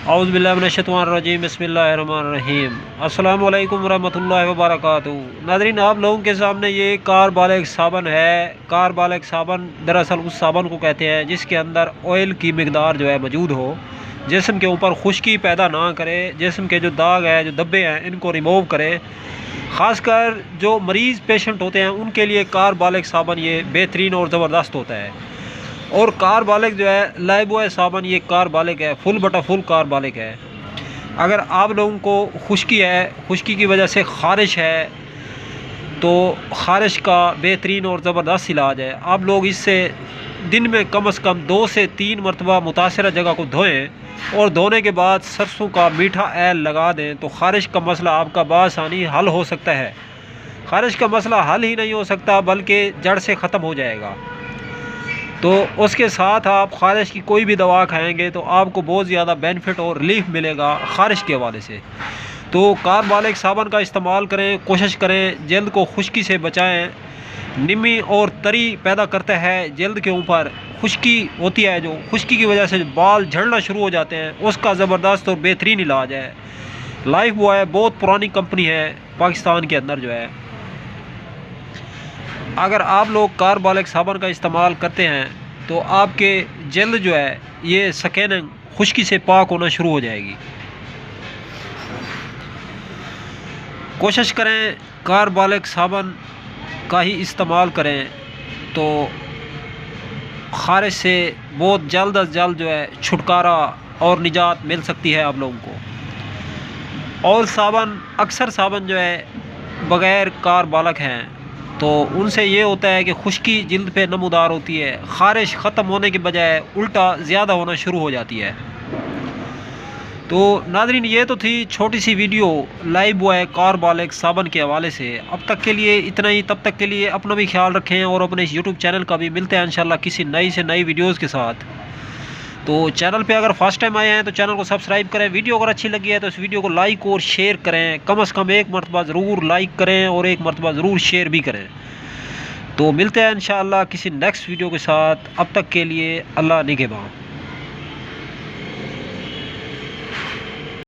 औज़ुबिल्लाहिमिनश्शैतानिर्रजीम बिस्मिल्लाहिर्रहमानिर्रहीम अस्सलामु अलैकुम वरहमतुल्लाहि वबरकातुहू। नाज़रीन, आप लोगों के सामने ये कारबालिग साबन है। कारबालिग साबन दरअसल उस साबन को कहते हैं जिसके अंदर ऑयल की मिकदार जो है मौजूद हो, जिस्म के ऊपर खुश्की पैदा ना करे, जिस्म के जो दाग है, जो धब्बे हैं, इनको रिमूव करे। ख़ासकर जो मरीज़ पेशेंट होते हैं उनके लिए कारबालिग साबन ये बेहतरीन और ज़बरदस्त होता है। और कारबालिग जो है लाइफबॉय साबन, ये कारबालिग है, फुल बटा फुल कारबालिग है। अगर आप लोगों को खुश्की है, खुश्की की वजह से ख़ारिश है, तो ख़ारिश का बेहतरीन और ज़बरदस्त इलाज है। आप लोग इससे दिन में कम से कम 2 से 3 मरतबा मुतासरा जगह को धोएं और धोने के बाद सरसों का मीठा ऐल लगा दें तो ख़ारिश का मसला आपका बआसानी हल हो सकता है। ख़ारिश का मसला हल ही नहीं हो सकता बल्कि जड़ से ख़त्म हो जाएगा। तो उसके साथ आप ख़ारिश की कोई भी दवा खाएंगे तो आपको बहुत ज़्यादा बेनिफिट और रिलीफ मिलेगा ख़ारिश के हवाले से। तो कारबालिग साबन का इस्तेमाल करें, कोशिश करें जल्द को खुश्की से बचाएं। निमी और तरी पैदा करता है जल्द के ऊपर। खुश्की होती है, जो खुश्की की वजह से बाल झड़ना शुरू हो जाते हैं, उसका ज़बरदस्त और बेहतरीन इलाज है। लाइफबॉय बहुत पुरानी कंपनी है पाकिस्तान के अंदर जो है। अगर आप लोग कारबालिग साबन का इस्तेमाल करते हैं तो आपके जल्द जो है ये स्कैनिंग खुश्की से पाक होना शुरू हो जाएगी। कोशिश करें कारबालिग साबन का ही इस्तेमाल करें तो ख़ारिश से बहुत जल्द अज जल्द जो है छुटकारा और निजात मिल सकती है आप लोगों को। और साबन, अक्सर साबन जो है बग़ैर कारबालिग हैं तो उनसे ये होता है कि खुश्की जिल्द पे नमूदार होती है, ख़ारिश ख़त्म होने के बजाय उल्टा ज़्यादा होना शुरू हो जाती है। तो नाज़रीन, ये तो थी छोटी सी वीडियो लाइफबॉय कारबालिग साबन के हवाले से। अब तक के लिए इतना ही। तब तक के लिए अपना भी ख्याल रखें और अपने इस यूट्यूब चैनल का भी। मिलते हैं इंशाल्लाह किसी नई से नई वीडियोज़ के साथ। तो चैनल पे अगर फर्स्ट टाइम आए हैं तो चैनल को सब्सक्राइब करें। वीडियो अगर अच्छी लगी है तो इस वीडियो को लाइक और शेयर करें। कम से कम एक मरतबा ज़रूर लाइक करें और एक मरतबा ज़रूर शेयर भी करें। तो मिलते हैं इंशाअल्लाह किसी नेक्स्ट वीडियो के साथ। अब तक के लिए अल्लाह निगहबान।